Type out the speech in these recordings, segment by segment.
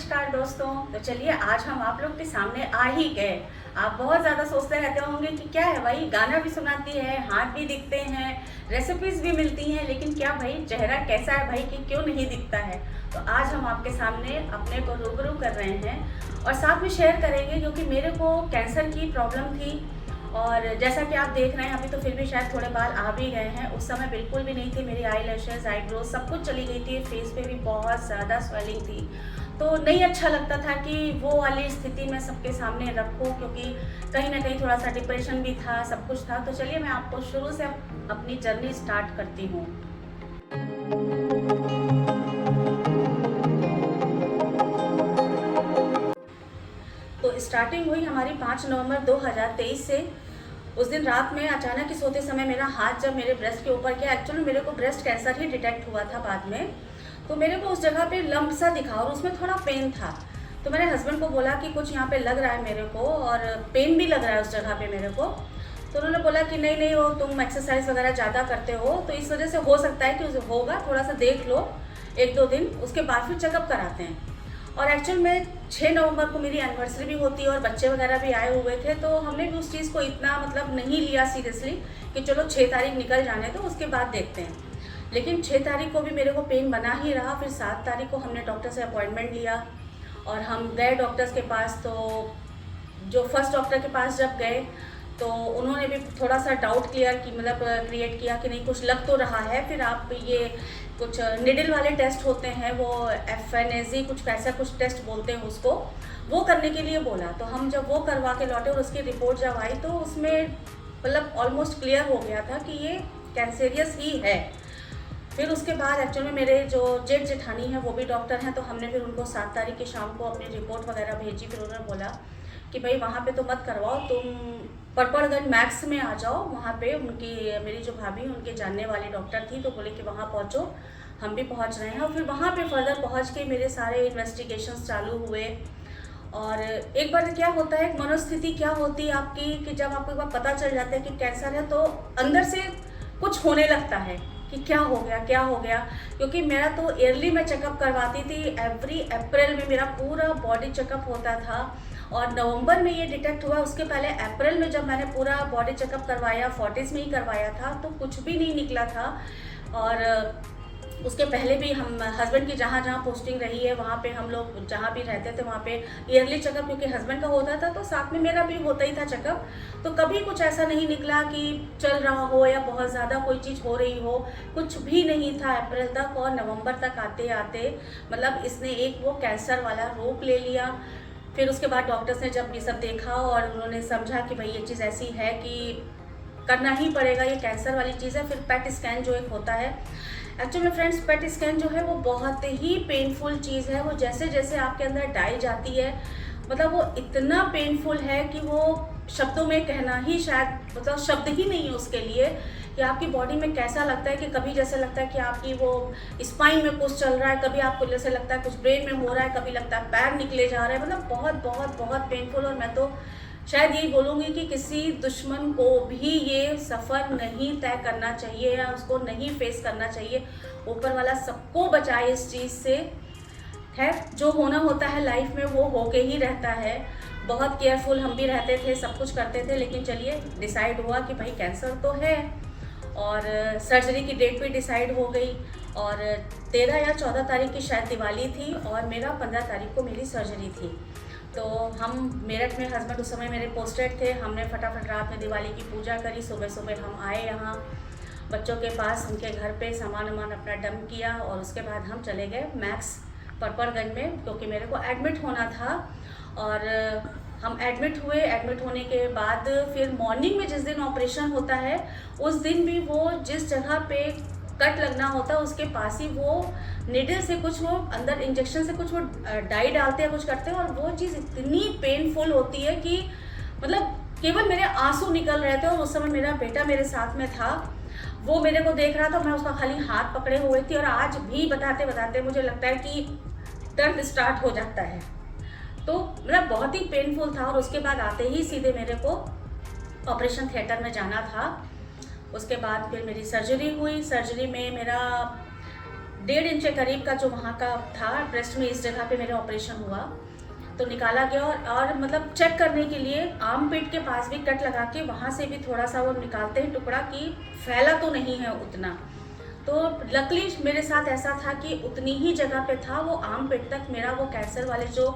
नमस्कार दोस्तों। तो चलिए आज हम आप लोग के सामने आ ही गए। आप बहुत ज़्यादा सोचते रहते होंगे कि क्या है भाई, गाना भी सुनाती है, हाथ भी दिखते हैं, रेसिपीज भी मिलती हैं, लेकिन क्या भाई चेहरा कैसा है भाई कि क्यों नहीं दिखता है। तो आज हम आपके सामने अपने को रूबरू कर रहे हैं और साथ में शेयर करेंगे, क्योंकि मेरे को कैंसर की प्रॉब्लम थी। और जैसा कि आप देख रहे हैं अभी तो फिर भी शायद थोड़े बाल आ भी गए हैं, उस समय बिल्कुल भी नहीं थे। मेरी आई लैशेज, आईब्रोज सब कुछ चली गई थी, फेस पे भी बहुत ज़्यादा स्वेलिंग थी। तो नहीं अच्छा लगता था कि वो वाली स्थिति मैं सबके सामने रखूं, क्योंकि कहीं ना कहीं थोड़ा सा डिप्रेशन भी था, सब कुछ था। तो चलिए मैं आपको शुरू से अपनी जर्नी स्टार्ट करती हूँ। तो स्टार्टिंग हुई हमारी 5 नवंबर 2023 से। उस दिन रात में अचानक ही सोते समय मेरा हाथ जब मेरे ब्रेस्ट के ऊपर गया, एक्चुअली मेरे को ब्रेस्ट कैंसर ही डिटेक्ट हुआ था बाद में। तो मेरे को उस जगह पे लंप सा दिखा और उसमें थोड़ा पेन था। तो मैंने हस्बैंड को बोला कि कुछ यहाँ पे लग रहा है मेरे को, और पेन भी लग रहा है उस जगह पे मेरे को। तो उन्होंने बोला कि नहीं नहीं, वो तुम एक्सरसाइज वगैरह ज़्यादा करते हो तो इस वजह से हो सकता है कि होगा, थोड़ा सा देख लो 1-2 दिन, उसके बाद फिर चेकअप कराते हैं। और एक्चुअल में 6 नवंबर को मेरी एनिवर्सरी भी होती है और बच्चे वगैरह भी आए हुए थे। तो हमने भी उस चीज़ को इतना मतलब नहीं लिया सीरियसली कि चलो 6 तारीख निकल जाने तो उसके बाद देखते हैं। लेकिन 6 तारीख को भी मेरे को पेन बना ही रहा। फिर 7 तारीख को हमने डॉक्टर से अपॉइंटमेंट लिया और हम गए डॉक्टर्स के पास। तो जो फर्स्ट डॉक्टर के पास जब गए तो उन्होंने भी थोड़ा सा डाउट क्लियर की मतलब क्रिएट किया कि नहीं कुछ लग तो रहा है। फिर आप ये कुछ निडल वाले टेस्ट होते हैं, वो FNAC कुछ ऐसा कुछ टेस्ट बोलते हैं उसको, वो करने के लिए बोला। तो हम जब वो करवा के लौटे और उसकी रिपोर्ट जब आई तो उसमें मतलब ऑलमोस्ट क्लियर हो गया था कि ये कैंसेरियस ही है। फिर उसके बाद एक्चुअल में मेरे जो जेठ जेठानी है वो भी डॉक्टर हैं, तो हमने फिर उनको 7 तारीख की शाम को अपनी रिपोर्ट वगैरह भेजी। फिर उन्होंने बोला कि भाई वहाँ पे तो मत करवाओ, तुम परपड़गंज मैक्स में आ जाओ। वहाँ पे उनकी मेरी जो भाभी उनके जानने वाली डॉक्टर थी, तो बोले कि वहाँ पहुँचो। हम भी पहुँच रहे हैं और फिर वहाँ पे फर्दर पहुँच के मेरे सारे इन्वेस्टिगेशंस चालू हुए। और एक बार क्या होता है, एक मनोस्थिति क्या होती है आपकी कि जब आपको एक बार पता चल जाता है कि कैंसर है तो अंदर से कुछ होने लगता है कि क्या हो गया क्या हो गया। क्योंकि मेरा तो ईयरली मैं चेकअप करवाती थी, एवरी अप्रैल में मेरा पूरा बॉडी चेकअप होता था। और नवंबर में ये डिटेक्ट हुआ, उसके पहले अप्रैल में जब मैंने पूरा बॉडी चेकअप करवाया, 40s में ही करवाया था, तो कुछ भी नहीं निकला था। और उसके पहले भी हम हस्बैंड की जहाँ जहाँ पोस्टिंग रही है वहाँ पे हम लोग जहाँ भी रहते थे वहाँ पे ईयरली चेकअप, क्योंकि हस्बैंड का होता था तो साथ में मेरा भी होता ही था चेकअप। तो कभी कुछ ऐसा नहीं निकला कि चल रहा हो या बहुत ज़्यादा कोई चीज़ हो रही हो, कुछ भी नहीं था अप्रैल तक। और नवंबर तक आते आते मतलब इसने एक वो कैंसर वाला रूप ले लिया। फिर उसके बाद डॉक्टर्स ने जब ये सब देखा और उन्होंने समझा कि भाई ये चीज़ ऐसी है कि करना ही पड़ेगा, ये कैंसर वाली चीज़ है। फिर पेट स्कैन जो एक होता है, एक्चुअली में फ्रेंड्स पेट स्कैन जो है वो बहुत ही पेनफुल चीज़ है। वो जैसे जैसे आपके अंदर डाई जाती है, मतलब वो इतना पेनफुल है कि वो शब्दों में कहना ही शायद मतलब शब्द ही नहीं है उसके लिए कि आपकी बॉडी में कैसा लगता है। कि कभी जैसे लगता है कि आपकी वो स्पाइन में कुछ चल रहा है, कभी आपको जैसे लगता है कुछ ब्रेन में हो रहा है, कभी लगता है पैर निकले जा रहे हैं, मतलब बहुत बहुत बहुत पेनफुल। और मैं तो शायद यही बोलूँगी कि किसी दुश्मन को भी ये सफ़र नहीं तय करना चाहिए या उसको नहीं फेस करना चाहिए। ऊपर वाला सबको बचाए इस चीज़ से। खैर जो होना होता है लाइफ में वो होके ही रहता है। बहुत केयरफुल हम भी रहते थे, सब कुछ करते थे, लेकिन चलिए डिसाइड हुआ कि भाई कैंसर तो है। और सर्जरी की डेट भी डिसाइड हो गई और 13 या 14 तारीख की शायद दिवाली थी और मेरा 15 तारीख को मेरी सर्जरी थी। तो हम मेरठ में, हस्बैंड उस समय मेरे पोस्टेड थे, हमने फटाफट रात में दिवाली की पूजा करी। सुबह सुबह हम आए यहाँ बच्चों के पास, उनके घर पे सामान वामान अपना डंप किया और उसके बाद हम चले गए मैक्स परपड़गंज में, क्योंकि मेरे को एडमिट होना था। और हम एडमिट हुए। एडमिट होने के बाद फिर मॉर्निंग में जिस दिन ऑपरेशन होता है उस दिन भी वो जिस जगह पे कट लगना होता है उसके पास ही वो निडल से कुछ वो अंदर इंजेक्शन से कुछ वो डाई डालते हैं, कुछ करते हैं। और वो चीज़ इतनी पेनफुल होती है कि मतलब केवल मेरे आंसू निकल रहे थे। और उस समय मेरा बेटा मेरे साथ में था, वो मेरे को देख रहा था, मैं उसका खाली हाथ पकड़े हुए थी। और आज भी बताते बताते मुझे लगता है कि दर्द स्टार्ट हो जाता है। तो मतलब बहुत ही पेनफुल था। और उसके बाद आते ही सीधे मेरे को ऑपरेशन थिएटर में जाना था। उसके बाद फिर मेरी सर्जरी हुई। सर्जरी में मेरा 1.5 इंच के करीब का जो वहाँ का था ब्रेस्ट में, इस जगह पे मेरे ऑपरेशन हुआ। तो निकाला गया और मतलब चेक करने के लिए आर्म पिट के पास भी कट लगा के वहाँ से भी थोड़ा सा वो निकालते हैं टुकड़ा कि फैला तो नहीं है उतना। तो लकली मेरे साथ ऐसा था कि उतनी ही जगह पे था, वो आर्म पिट तक मेरा वो कैंसर वाले जो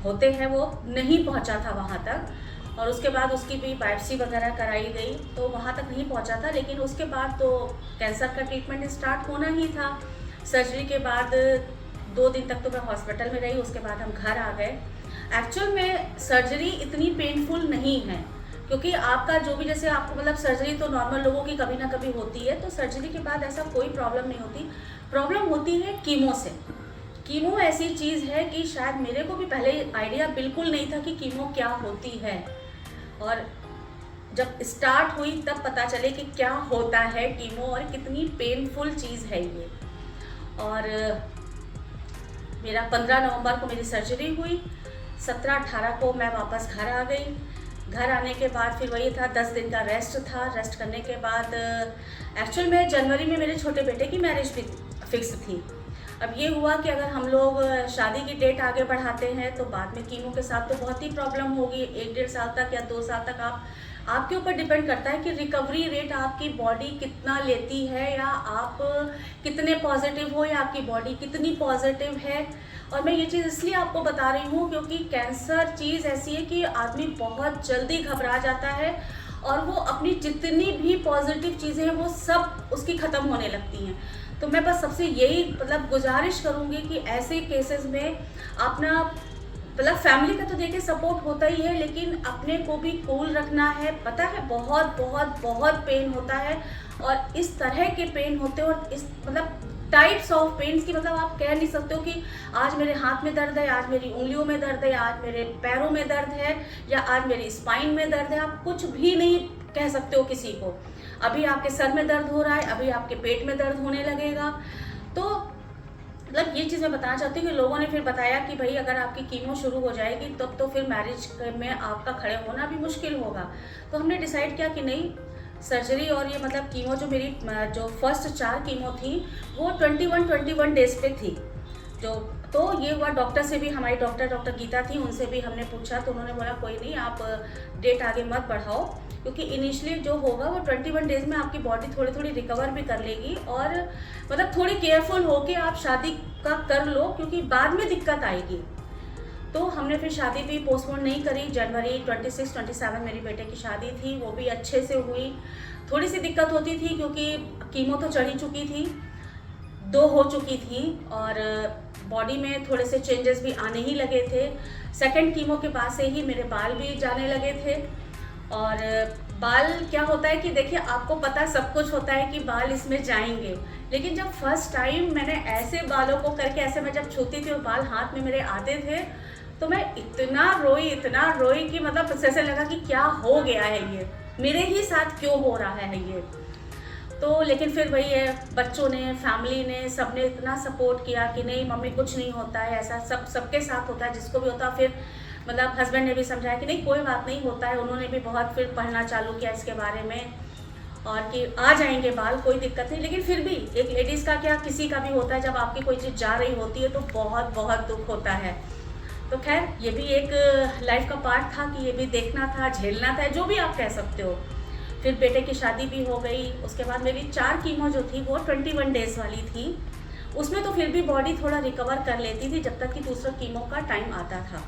होते हैं वो नहीं पहुँचा था वहाँ तक। और उसके बाद उसकी भी बायोप्सी वगैरह कराई गई तो वहाँ तक नहीं पहुँचा था। लेकिन उसके बाद तो कैंसर का ट्रीटमेंट स्टार्ट होना ही था। सर्जरी के बाद 2 दिन तक तो मैं हॉस्पिटल में रही, उसके बाद हम घर आ गए। एक्चुअल में सर्जरी इतनी पेनफुल नहीं है, क्योंकि आपका जो भी, जैसे आपको मतलब सर्जरी तो नॉर्मल लोगों की कभी ना कभी होती है, तो सर्जरी के बाद ऐसा कोई प्रॉब्लम नहीं होती। प्रॉब्लम होती है कीमो से। कीमो ऐसी चीज़ है कि शायद मेरे को भी पहले आइडिया बिल्कुल नहीं था कि कीमो क्या होती है, और जब स्टार्ट हुई तब पता चले कि क्या होता है कीमो और कितनी पेनफुल चीज़ है ये। और मेरा 15 नवंबर को मेरी सर्जरी हुई, 17-18 को मैं वापस घर आ गई। घर आने के बाद फिर वही था, 10 दिन का रेस्ट था। रेस्ट करने के बाद एक्चुअल में जनवरी में मेरे छोटे बेटे की मैरिज भी फिक्स थी। अब ये हुआ कि अगर हम लोग शादी की डेट आगे बढ़ाते हैं तो बाद में कीमो के साथ तो बहुत ही प्रॉब्लम होगी। 1-1.5 साल तक या 2 साल तक आपके ऊपर डिपेंड करता है कि रिकवरी रेट आपकी बॉडी कितना लेती है, या आप कितने पॉजिटिव हो, या आपकी बॉडी कितनी पॉजिटिव है। और मैं ये चीज़ इसलिए आपको बता रही हूँ क्योंकि कैंसर चीज़ ऐसी है कि आदमी बहुत जल्दी घबरा जाता है और वो अपनी जितनी भी पॉजिटिव चीज़ें हैं वो सब उसकी ख़त्म होने लगती हैं। तो मैं बस सबसे यही मतलब गुजारिश करूँगी कि ऐसे केसेस में अपना मतलब फैमिली का तो देखिए सपोर्ट होता ही है, लेकिन अपने को भी कूल रखना है। पता है बहुत बहुत बहुत पेन होता है, और इस तरह के पेन होते हैं और इस मतलब टाइप्स ऑफ पेन्स की मतलब आप कह नहीं सकते हो कि आज मेरे हाथ में दर्द है, आज मेरी उंगलियों में दर्द है, आज मेरे पैरों में दर्द है, या आज मेरी स्पाइन में दर्द है। आप कुछ भी नहीं कह सकते हो किसी को। अभी आपके सर में दर्द हो रहा है, अभी आपके पेट में दर्द होने लगेगा। तो मतलब ये चीज़ मैं बताना चाहती हूँ कि लोगों ने फिर बताया कि भाई अगर आपकी कीमो शुरू हो जाएगी तब तो फिर मैरिज में आपका खड़े होना भी मुश्किल होगा। तो हमने डिसाइड किया कि नहीं, सर्जरी और ये मतलब कीमो जो मेरी जो फर्स्ट 4 कीमो थी वो 21 डेज पे थी। तो ये हुआ, डॉक्टर से भी, हमारी डॉक्टर गीता थी, उनसे भी हमने पूछा तो उन्होंने बोला कोई नहीं, आप डेट आगे मत बढ़ाओ, क्योंकि इनिशियली जो होगा वो 21 डेज में आपकी बॉडी थोड़ी थोड़ी रिकवर भी कर लेगी। और मतलब थोड़ी केयरफुल होके आप शादी का कर लो, क्योंकि बाद में दिक्कत आएगी। तो हमने फिर शादी भी पोस्टपोन नहीं करी। जनवरी 26-27 मेरी बेटे की शादी थी, वो भी अच्छे से हुई। थोड़ी सी दिक्कत होती थी क्योंकि कीमो तो चढ़ी चुकी थी, 2 हो चुकी थी, और बॉडी में थोड़े से चेंजेस भी आने ही लगे थे। सेकंड कीमो के बाद से ही मेरे बाल भी जाने लगे थे। और बाल क्या होता है कि देखिए आपको पता सब कुछ होता है कि बाल इसमें जाएंगे, लेकिन जब फर्स्ट टाइम मैंने ऐसे बालों को करके ऐसे मैं जब छूती थी और बाल हाथ में मेरे आते थे तो मैं इतना रोई कि मतलब जैसे लगा कि क्या हो गया है, ये मेरे ही साथ क्यों हो रहा है ये। तो लेकिन फिर वही है, बच्चों ने, फैमिली ने, सबने इतना सपोर्ट किया कि नहीं मम्मी कुछ नहीं होता है, ऐसा सबके साथ होता है, जिसको भी होता है। फिर मतलब हस्बैंड ने भी समझाया कि नहीं कोई बात नहीं होता है, उन्होंने भी बहुत फिर पढ़ना चालू किया इसके बारे में, और कि आ जाएंगे बाल, कोई दिक्कत नहीं। लेकिन फिर भी एक लेडीज़ का क्या, किसी का भी होता है, जब आपकी कोई चीज़ जा रही होती है तो बहुत बहुत दुख होता है। तो खैर ये भी एक लाइफ का पार्ट था कि ये भी देखना था, झेलना था, जो भी आप कह सकते हो। फिर बेटे की शादी भी हो गई। उसके बाद मेरी 4 कीमो जो थी वो 21 डेज़ वाली थी। उसमें तो फिर भी बॉडी थोड़ा रिकवर कर लेती थी जब तक कि दूसरा कीमो का टाइम आता था।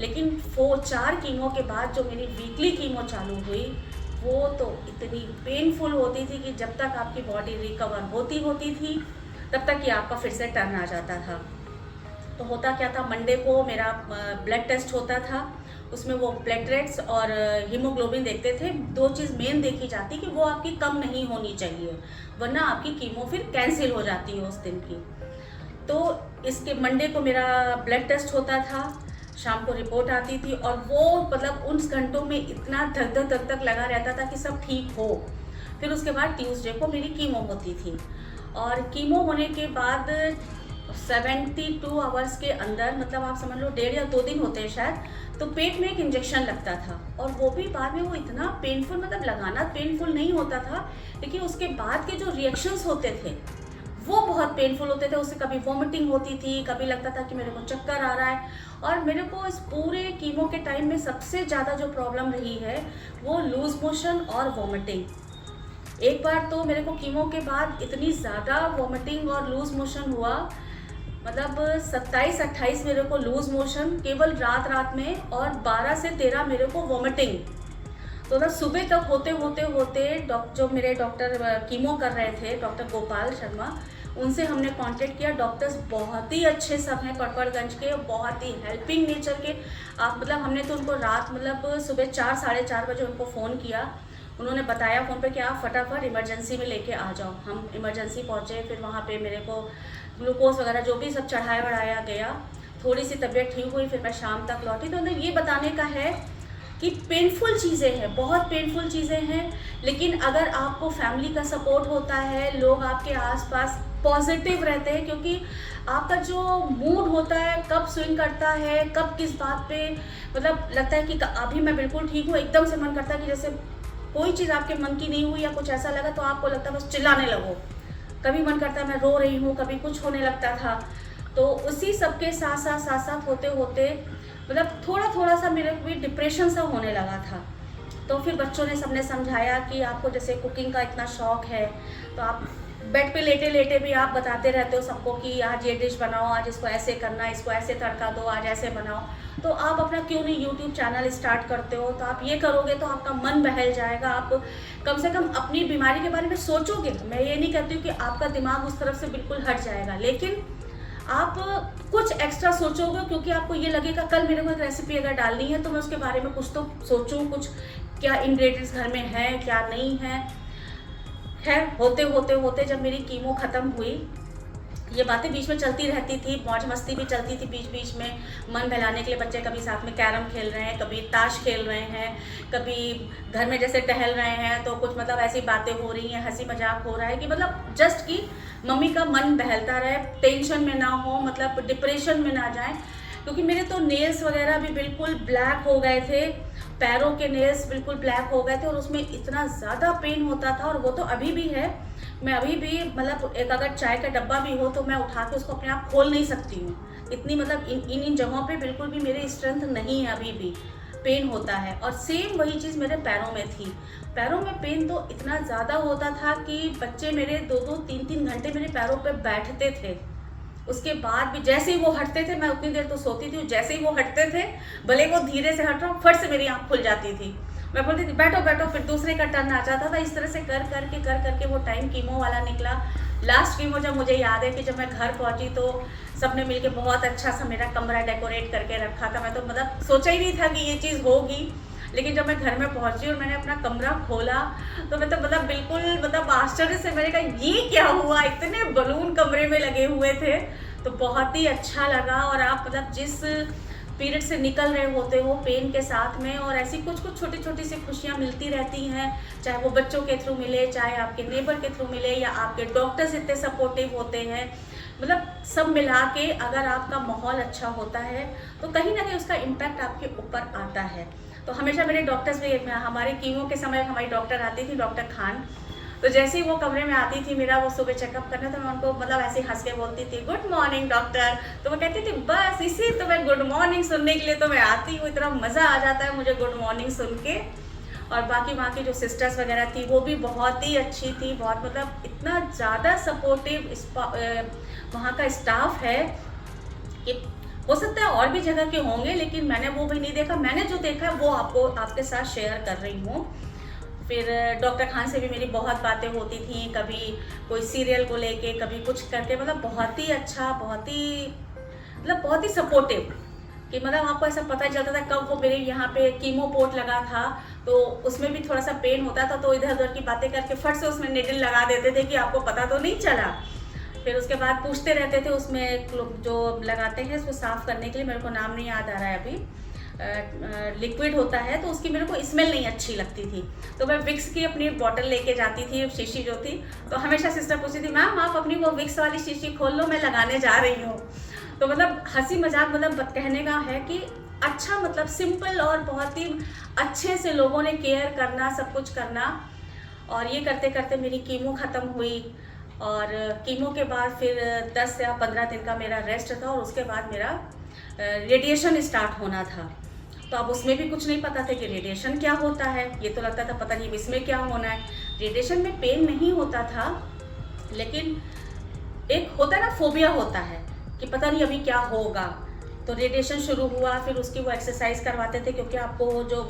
लेकिन 4 कीमो के बाद जो मेरी वीकली कीमो चालू हुई वो तो इतनी पेनफुल होती थी कि जब तक आपकी बॉडी रिकवर होती थी तब तक कि आपका फिर से टर्न आ जाता था। तो होता क्या था, मंडे को मेरा ब्लड टेस्ट होता था, उसमें वो प्लेटलेट्स और हीमोग्लोबिन देखते थे। 2 चीज़ मेन देखी जाती कि वो आपकी कम नहीं होनी चाहिए, वरना आपकी कीमो फिर कैंसिल हो जाती है उस दिन की। तो इसके मंडे को मेरा ब्लड टेस्ट होता था, शाम को रिपोर्ट आती थी, और वो मतलब उन घंटों में इतना धक धक लगा रहता था कि सब ठीक हो। फिर उसके बाद ट्यूसडे को मेरी कीमो होती थी, और कीमो होने के बाद 72 आवर्स के अंदर, मतलब आप समझ लो 1.5 या 2 दिन होते हैं शायद, तो पेट में एक इंजेक्शन लगता था। और वो भी बाद में वो इतना पेनफुल, मतलब लगाना पेनफुल नहीं होता था, लेकिन उसके बाद के जो रिएक्शंस होते थे वो बहुत पेनफुल होते थे। उससे कभी वॉमिटिंग होती थी, कभी लगता था कि मेरे को चक्कर आ रहा है। और मेरे को इस पूरे कीमो के टाइम में सबसे ज़्यादा जो प्रॉब्लम रही है वो लूज मोशन और वॉमिटिंग। एक बार तो मेरे को कीमो के बाद इतनी ज़्यादा वॉमिटिंग और लूज मोशन हुआ, मतलब 27-28 मेरे को लूज मोशन केवल रात में, और 12 से 13 मेरे को वॉमिटिंग। तो ना सुबह तक होते होते होते जो मेरे डॉक्टर कीमो कर रहे थे, डॉक्टर गोपाल शर्मा, उनसे हमने कांटेक्ट किया। डॉक्टर्स बहुत ही अच्छे सब हैं कटवरगंज के, बहुत ही हेल्पिंग नेचर के। आप मतलब हमने तो उनको रात मतलब सुबह 4-4:30 बजे उनको फ़ोन किया। उन्होंने बताया फ़ोन पे कि आप फटाफट इमरजेंसी में लेके आ जाओ। हम इमरजेंसी पहुँचे, फिर वहाँ पे मेरे को ग्लूकोज वगैरह जो भी सब चढ़ाया बढ़ाया गया, थोड़ी सी तबीयत ठीक हुई, फिर मैं शाम तक लौटी। तो मतलब ये बताने का है कि पेनफुल चीज़ें हैं, बहुत पेनफुल चीज़ें हैं, लेकिन अगर आपको फैमिली का सपोर्ट होता है, लोग आपके आसपास पॉजिटिव रहते हैं, क्योंकि आपका जो मूड होता है कब स्विंग करता है, कब किस बात पे मतलब लगता है कि अभी मैं बिल्कुल ठीक हूँ, एकदम से मन करता है कि जैसे कोई चीज़ आपके मन की नहीं हुई या कुछ ऐसा लगा तो आपको लगता है बस चिल्लाने लगो। कभी मन करता है मैं रो रही हूँ, कभी कुछ होने लगता था। तो उसी सब के साथ होते होते मतलब थोड़ा सा मेरे को भी डिप्रेशन सा होने लगा था। तो फिर बच्चों ने सबने समझाया कि आपको जैसे कुकिंग का इतना शौक़ है, तो आप बेड पे लेटे लेटे भी आप बताते रहते हो सबको कि आज ये डिश बनाओ, आज इसको ऐसे करना, इसको ऐसे तड़का दो, आज ऐसे बनाओ। तो आप अपना क्यों नहीं यूट्यूब चैनल स्टार्ट करते हो? तो आप ये करोगे तो आपका मन बहल जाएगा, आप कम से कम अपनी बीमारी के बारे में सोचोगे। मैं ये नहीं कहती हूँ कि आपका दिमाग उस तरफ से बिल्कुल हट जाएगा, लेकिन आप कुछ एक्स्ट्रा सोचोगे, क्योंकि आपको ये लगेगा कल मेरे को एक रेसिपी अगर डालनी है तो मैं उसके बारे में कुछ तो सोचूं, कुछ क्या इंग्रेडिएंट्स घर में हैं क्या नहीं है। खैर होते जब मेरी कीमो ख़त्म हुई, ये बातें बीच में चलती रहती थी, मौज मस्ती भी चलती थी बीच बीच में। मन बहलाने के लिए बच्चे कभी साथ में कैरम खेल रहे हैं, कभी ताश खेल रहे हैं, कभी घर में जैसे टहल रहे हैं तो कुछ मतलब ऐसी बातें हो रही हैं, हंसी मजाक हो रहा है कि मतलब जस्ट कि मम्मी का मन बहलता रहे, टेंशन में ना हो, मतलब डिप्रेशन में ना जाए। क्योंकि मेरे तो नेल्स वगैरह भी बिल्कुल ब्लैक हो गए थे, पैरों के नेल्स बिल्कुल ब्लैक हो गए थे, और उसमें इतना ज़्यादा पेन होता था। और वो तो अभी भी है, मैं अभी भी मतलब एक अगर चाय का डब्बा भी हो तो मैं उठा के उसको अपने आप खोल नहीं सकती हूँ। इतनी मतलब इन जगहों पे बिल्कुल भी मेरी स्ट्रेंथ नहीं है, अभी भी पेन होता है। और सेम वही चीज़ मेरे पैरों में थी। पैरों में पेन तो इतना ज़्यादा होता था कि बच्चे मेरे 2-2, 3-3 घंटे मेरे पैरों पे बैठते थे। उसके बाद भी जैसे ही वो हटते थे मैं उतनी देर तो सोती थी, जैसे ही वो हटते थे भले वो धीरे से हट रहा हूँ, फट से मेरी आँख खुल जाती थी। मैं बोलती थी बैठो बैठो, फिर दूसरे का टर्न आ जाता था। इस तरह से कर करके वो टाइम कीमो वाला निकला। लास्ट कीमो जब मुझे याद है कि जब मैं घर पहुंची तो सबने मिलके बहुत अच्छा सा मेरा कमरा डेकोरेट करके रखा था। मैं तो मतलब सोचा ही नहीं था कि ये चीज़ होगी, लेकिन जब मैं घर में पहुंची और मैंने अपना कमरा खोला तो मैं तो मतलब बिल्कुल मतलब आश्चर्य से मैंने कहा ये क्या हुआ, इतने बलून कमरे में लगे हुए थे। तो बहुत ही अच्छा लगा। और आप मतलब जिस पीरियड से निकल रहे होते हो पेन के साथ में, और ऐसी कुछ छोटी छोटी सी खुशियाँ मिलती रहती हैं, चाहे वो बच्चों के थ्रू मिले, चाहे आपके नेबर के थ्रू मिले, या आपके डॉक्टर्स इतने सपोर्टिव होते हैं। मतलब सब मिला के अगर आपका माहौल अच्छा होता है तो कहीं ना कहीं उसका इम्पैक्ट आपके ऊपर आता है। तो हमेशा मेरे डॉक्टर्स भी, हमारे कीमो के समय हमारी डॉक्टर आती थी, डॉक्टर खान, तो जैसे ही वो कमरे में आती थी मेरा वो सुबह चेकअप करना, तो मैं उनको मतलब ऐसे हंस के बोलती थी गुड मॉर्निंग डॉक्टर। तो वो कहती थी बस इसी तो मैं गुड मॉर्निंग सुनने के लिए तो मैं आती हूँ, इतना मज़ा आ जाता है मुझे गुड मॉर्निंग सुन के। और बाकी वहाँ की जो सिस्टर्स वगैरह थी वो भी बहुत ही अच्छी थी, बहुत मतलब इतना ज़्यादा सपोर्टिव वहाँ का स्टाफ है कि हो सकता है और भी जगह के होंगे, लेकिन मैंने वो भी नहीं देखा। मैंने जो देखा है वो आपके साथ शेयर कर रही हूँ। फिर डॉक्टर खान से भी मेरी बहुत बातें होती थी, कभी कोई सीरियल को लेके, कभी कुछ करके, मतलब बहुत ही अच्छा, बहुत ही सपोर्टिव, कि मतलब आपको ऐसा पता चलता था। कब वो मेरे यहाँ पे कीमो पोर्ट लगा था तो उसमें भी थोड़ा सा पेन होता था, तो इधर उधर की बातें करके फट से उसमें निडल लगा देते थे कि आपको पता तो नहीं चला। फिर उसके बाद पूछते रहते थे उसमें जो लगाते हैं उसको साफ़ करने के लिए, मेरे को नाम नहीं याद आ रहा है अभी, लिक्विड होता है, तो उसकी मेरे को स्मेल नहीं अच्छी लगती थी। तो मैं विक्स की अपनी बॉटल लेके जाती थी, शीशी जो थी, तो हमेशा सिस्टर पूछती थी मैम आप अपनी वो विक्स वाली शीशी खोल लो, मैं लगाने जा रही हूँ। तो मतलब हंसी मजाक मतलब कहने का है कि अच्छा, मतलब सिंपल और बहुत ही अच्छे से लोगों ने केयर करना, सब कुछ करना। और ये करते करते मेरी कीमो ख़त्म हुई। और कीमो के बाद फिर 10 या 15 दिन का मेरा रेस्ट था और उसके बाद मेरा रेडिएशन स्टार्ट होना था। तो अब उसमें भी कुछ नहीं पता था कि रेडिएशन क्या होता है। ये तो लगता था पता नहीं इसमें क्या होना है। रेडिएशन में पेन नहीं होता था, लेकिन एक होता है ना, फोबिया होता है कि पता नहीं अभी क्या होगा। तो रेडिएशन शुरू हुआ, फिर उसकी वो एक्सरसाइज करवाते थे, क्योंकि आपको जो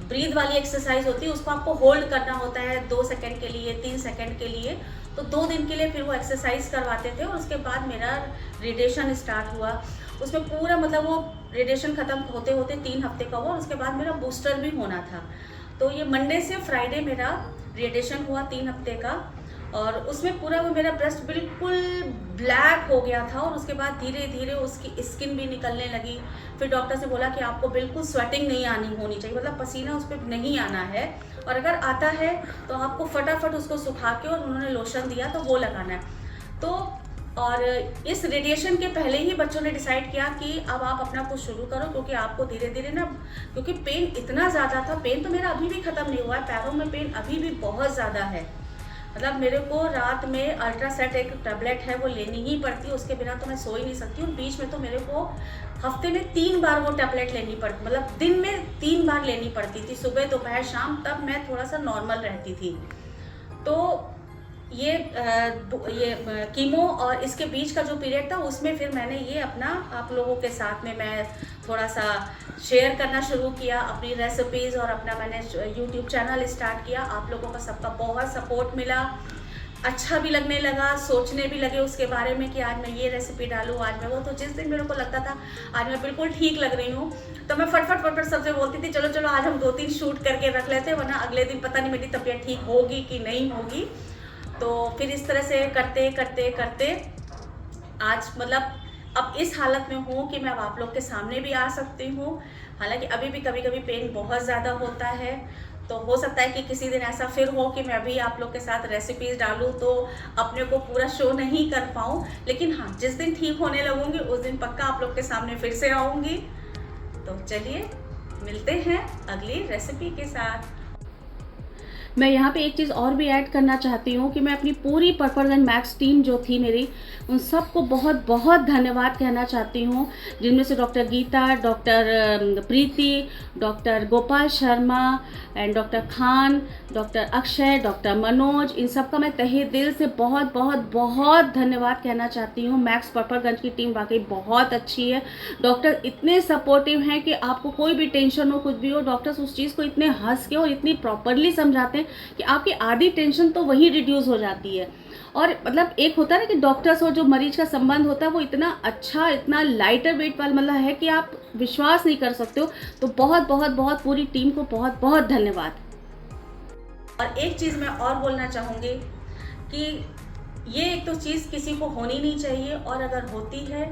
ब्रीथ वाली एक्सरसाइज होती है उसको आपको होल्ड करना होता है 2 सेकंड के लिए, 3 सेकंड के लिए। तो 2 दिन के लिए फिर वो एक्सरसाइज करवाते थे और उसके बाद मेरा रेडिएशन स्टार्ट हुआ। उसमें पूरा मतलब वो रेडिएशन ख़त्म होते होते 3 हफ्ते का हुआ और उसके बाद मेरा बूस्टर भी होना था। तो ये मंडे से फ्राइडे मेरा रेडिएशन हुआ 3 हफ्ते का, और उसमें पूरा वो मेरा ब्रेस्ट बिल्कुल ब्लैक हो गया था और उसके बाद धीरे धीरे उसकी स्किन भी निकलने लगी। फिर डॉक्टर से बोला कि आपको बिल्कुल स्वेटिंग नहीं आनी होनी चाहिए, मतलब पसीना उस पर नहीं आना है, और अगर आता है तो आपको फटाफट उसको सुखा के, और उन्होंने लोशन दिया तो वो लगाना है। तो और इस रेडिएशन के पहले ही बच्चों ने डिसाइड किया कि अब आप अपना कुछ शुरू करो, क्योंकि आपको धीरे धीरे ना, क्योंकि पेन इतना ज़्यादा था। पेन तो मेरा अभी भी ख़त्म नहीं हुआ है, पैरों में पेन अभी भी बहुत ज़्यादा है। मतलब मेरे को रात में अल्ट्रासेट एक टैबलेट है वो लेनी ही पड़ती है, उसके बिना तो मैं सो ही नहीं सकती हूँ। बीच में तो मेरे को हफ्ते में 3 बार वो टैबलेट लेनी पड़ती, मतलब दिन में 3 बार लेनी पड़ती थी, सुबह दोपहर शाम, तब मैं थोड़ा सा नॉर्मल रहती थी। तो ये कीमो और इसके बीच का जो पीरियड था उसमें फिर मैंने ये अपना आप लोगों के साथ में मैं थोड़ा सा शेयर करना शुरू किया अपनी रेसिपीज़, और अपना मैंने यूट्यूब चैनल स्टार्ट किया। आप लोगों का सबका बहुत सपोर्ट मिला, अच्छा भी लगने लगा, सोचने भी लगे उसके बारे में कि आज मैं ये रेसिपी डालूँ, आज मैं वो। तो जिस दिन मेरे को लगता था आज मैं बिल्कुल ठीक लग रही हूँ, तो मैं फटफट सबसे बोलती थी चलो चलो आज हम 2-3 शूट करके रख लेते, वरना अगले दिन पता नहीं मेरी तबीयत ठीक होगी कि नहीं होगी। तो फिर इस तरह से करते करते करते आज मतलब अब इस हालत में हूँ कि मैं अब आप लोग के सामने भी आ सकती हूँ। हालांकि अभी भी कभी कभी पेन बहुत ज़्यादा होता है, तो हो सकता है कि किसी दिन ऐसा फिर हो कि मैं भी आप लोग के साथ रेसिपीज़ डालूँ तो अपने को पूरा शो नहीं कर पाऊँ। लेकिन हाँ, जिस दिन ठीक होने लगूँगी उस दिन पक्का आप लोग के सामने फिर से आऊँगी। तो चलिए मिलते हैं अगली रेसिपी के साथ। मैं यहाँ पे एक चीज़ और भी ऐड करना चाहती हूँ कि मैं अपनी पूरी पर्पल एंड मैक्स टीम जो थी मेरी, उन सबको बहुत बहुत धन्यवाद कहना चाहती हूँ, जिनमें से doctor Geeta, doctor Preeti, doctor Gopal Sharma and doctor Khan, doctor Akshay, doctor Manoj, इन सब का मैं तहे दिल से बहुत बहुत बहुत धन्यवाद कहना चाहती हूँ। मैक्स पर्पलगंज की टीम वाकई बहुत अच्छी है। डॉक्टर इतने सपोर्टिव हैं कि आपको कोई भी टेंशन हो, कुछ भी हो, डॉक्टर्स उस चीज़ को इतने हंस के और इतनी प्रॉपरली समझाते हैं कि आपकी आधी टेंशन तो वहीं रिड्यूस हो जाती है। और मतलब एक होता है ना कि डॉक्टर्स और जो मरीज का संबंध होता है वो इतना अच्छा, इतना लाइटर वेट वाला मतलब है कि आप विश्वास नहीं कर सकते हो। तो बहुत बहुत बहुत पूरी टीम को बहुत बहुत धन्यवाद। और एक चीज़ मैं और बोलना चाहूँगी कि ये एक तो चीज़ किसी को होनी नहीं चाहिए, और अगर होती है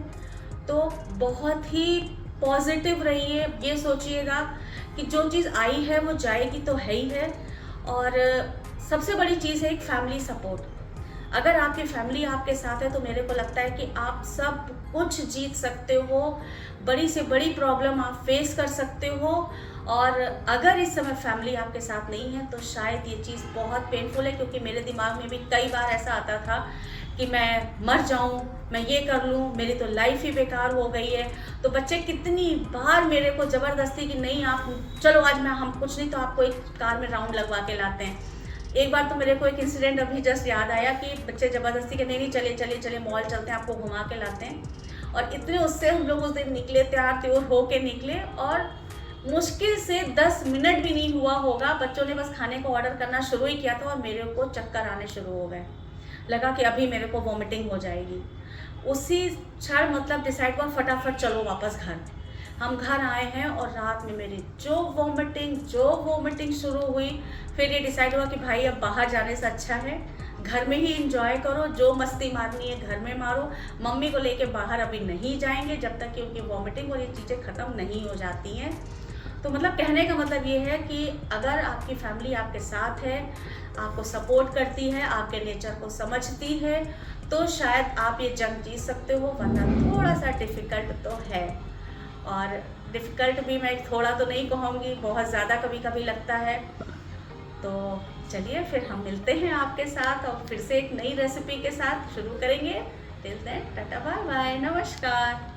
तो बहुत ही पॉजिटिव रहिए। ये सोचिएगा कि जो चीज़ आई है वो जाएगी तो है ही है। और सबसे बड़ी चीज़ है एक फैमिली सपोर्ट। अगर आपकी फैमिली आपके साथ है तो मेरे को लगता है कि आप सब कुछ जीत सकते हो, बड़ी से बड़ी प्रॉब्लम आप फेस कर सकते हो। और अगर इस समय फैमिली आपके साथ नहीं है तो शायद ये चीज़ बहुत पेनफुल है, क्योंकि मेरे दिमाग में भी कई बार ऐसा आता था कि मैं मर जाऊं, मैं ये कर लूं, मेरी तो लाइफ ही बेकार हो गई है। तो बच्चे कितनी बार मेरे को ज़बरदस्ती कि नहीं आप चलो आज मैं हम कुछ नहीं तो आपको एक कार में राउंड लगवा के लाते हैं। एक बार तो मेरे को एक इंसिडेंट अभी जस्ट याद आया कि बच्चे ज़बरदस्ती के नहीं चले चले चले मॉल चलते हैं, आपको घुमा के लाते हैं। और इतने उससे हम लोग उस दिन निकले, तैयार त्योर होके निकले, और मुश्किल से 10 मिनट भी नहीं हुआ होगा, बच्चों ने बस खाने को ऑर्डर करना शुरू ही किया था और मेरे को चक्कर आने शुरू हो गए। लगा कि अभी मेरे को वॉमिटिंग हो जाएगी। उसी क्षण मतलब डिसाइड हुआ फटाफट चलो वापस घर। हम घर आए हैं और रात में मेरी जो वॉमिटिंग शुरू हुई, फिर ये डिसाइड हुआ कि भाई अब बाहर जाने से अच्छा है घर में ही इंजॉय करो, जो मस्ती मारनी है घर में मारो, मम्मी को लेके बाहर अभी नहीं जाएंगे जब तक कि उनकी वॉमिटिंग और ये चीज़ें ख़त्म नहीं हो जाती हैं। तो मतलब कहने का मतलब ये है कि अगर आपकी फैमिली आपके साथ है, आपको सपोर्ट करती है, आपके नेचर को समझती है, तो शायद आप ये जंग जीत सकते हो, वरना थोड़ा सा डिफ़िकल्ट तो है। और डिफ़िकल्ट भी मैं थोड़ा तो नहीं कहूँगी, बहुत ज़्यादा कभी कभी लगता है। तो चलिए फिर हम मिलते हैं आपके साथ और फिर से एक नई रेसिपी के साथ शुरू करेंगे। Till then tata bye bye, नमस्कार।